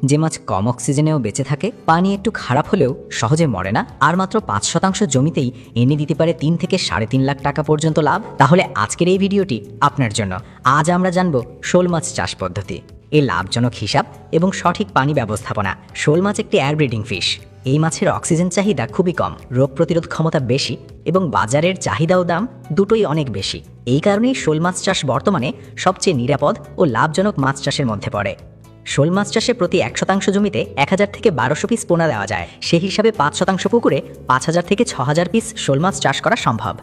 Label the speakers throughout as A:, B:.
A: যে মাছ কম অক্সিজেনেও বেঁচে থাকে, পানি একটু খারাপ হলেও সহজে মরে না, আর মাত্র 5% জমিতেই এনে দিতে পারে 3 থেকে 3.5 লাখ টাকা পর্যন্ত লাভ, তাহলে আজকের এই ভিডিওটি আপনার জন্য। আজ আমরা জানব শোল মাছ চাষ পদ্ধতি, এর লাভজনক হিসাব এবং সঠিক পানি ব্যবস্থাপনা। শোল মাছ একটি এয়ার ব্রিডিং ফিশ। এই মাছের অক্সিজেন চাহিদা খুবই কম, রোগ প্রতিরোধ ক্ষমতা বেশি এবং বাজারের চাহিদা ও দাম দুটোই অনেক বেশি। এই কারণেই শোল মাছ চাষ বর্তমানে সবচেয়ে নিরাপদ ও লাভজনক মাছ চাষের মধ্যে পড়ে। শোল মাছ চাষে প্রতি 1% জমিতে 1000 থেকে 1200 পিস পোনা দেওয়া যায়। সেই হিসাবে 5% পুকুরে 5000 থেকে 6000 পিস শোল মাছ চাষ করা সম্ভব।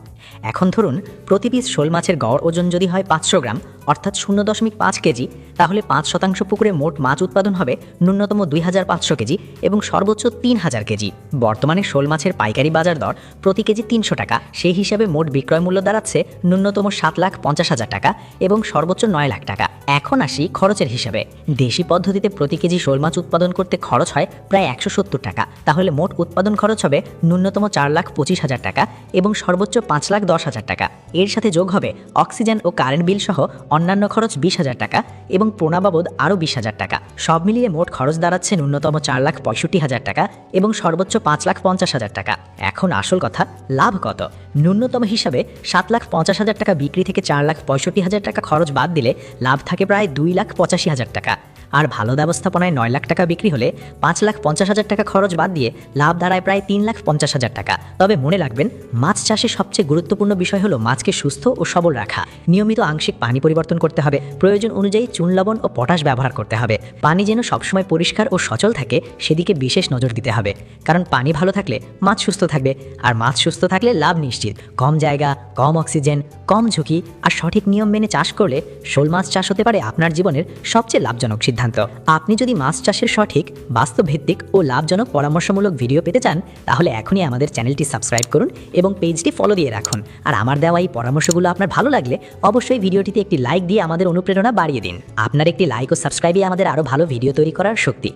A: এখন ধরুন প্রতি পিস শোল মাছের গড় ওজন যদি হয় 500 গ্রাম অর্থাৎ 0.5 কেজি, তাহলে 5% পুকুরে মোট মাছ উৎপাদন হবে ন্যূনতম 2500 কেজি এবং সর্বোচ্চ 3000 কেজি। বর্তমানে শোল মাছের পাইকারি বাজার দর প্রতি কেজি 300 টাকা। সেই হিসাবে মোট বিক্রয় মূল্য দাঁড়াচ্ছে ন্যূনতম 7,50,000 টাকা এবং সর্বোচ্চ 9 লাখ টাকা। এখন আসি খরচের হিসাবে। দেশি পদ্ধতিতে প্রতি কেজি শোল মাছ উৎপাদন করতে খরচ হয় প্রায় 170 টাকা। তাহলে মোট উৎপাদন খরচ হবে ন্যূনতম 4,25,000 টাকা এবং সর্বোচ্চ 5,10,000 টাকা। এর সাথে যোগ হবে অক্সিজেন ও কারেন্ট বিল সহ অন্যান্য খরচ 20,000 টাকা এবং পোনা বাবদ আরও 20,000 টাকা। সব মিলিয়ে মোট খরচ দাঁড়াচ্ছে ন্যূনতম 4,65,000 টাকা এবং সর্বোচ্চ 5,50,000 টাকা। এখন আসল কথা, লাভ কত? ন্যূনতম হিসাবে 7,50,000 টাকা বিক্রি থেকে 4,65,000 টাকা খরচ বাদ দিলে লাভ থাকে প্রায় 2,85,000 টাকা। আর ভালো ব্যবস্থাপনায় 9 লাখ টাকা বিক্রি হলে 5,50,000 টাকা খরচ বাদ দিয়ে লাভ দাঁড়ায় প্রায় 3,50,000 টাকা। তবে মনে রাখবেন, মাছ চাষে সবচেয়ে গুরুত্বপূর্ণ বিষয় হলো মাছকে সুস্থ ও সবল রাখা। নিয়মিত আংশিক পানি পরিবর্তন করতে হবে, প্রয়োজন অনুযায়ী চুন, লবণ ও পটাশ ব্যবহার করতে হবে। পানি যেন সবসময় পরিষ্কার ও সচল থাকে সেদিকে বিশেষ নজর দিতে হবে, কারণ পানি ভালো থাকলে মাছ সুস্থ থাকবে, আর মাছ সুস্থ থাকলে লাভ নিশ্চিত। কম জায়গা, কম অক্সিজেন, কম ঝুঁকি আর সঠিক নিয়ম মেনে চাষ করলে শোল মাছ চাষ হতে পারে আপনার জীবনের সবচেয়ে লাভজনক সিদ্ধান্ত। আপনি যদি মাছ চাষের সঠিক, বাস্তবভিত্তিক ও লাভজনক পরামর্শমূলক ভিডিও পেতে চান, তাহলে এখনই আমাদের চ্যানেলটি সাবস্ক্রাইব করুন এবং পেজটি ফলো দিয়ে রাখুন। আর আমার দেওয়া এই পরামর্শগুলো আপনার ভালো লাগলে অবশ্যই ভিডিওটিতে একটি লাইক দিয়ে আমাদের অনুপ্রেরণা বাড়িয়ে দিন। আপনার একটি লাইক ও সাবস্ক্রাইবই আমাদের আরও ভালো ভিডিও তৈরি করার শক্তি।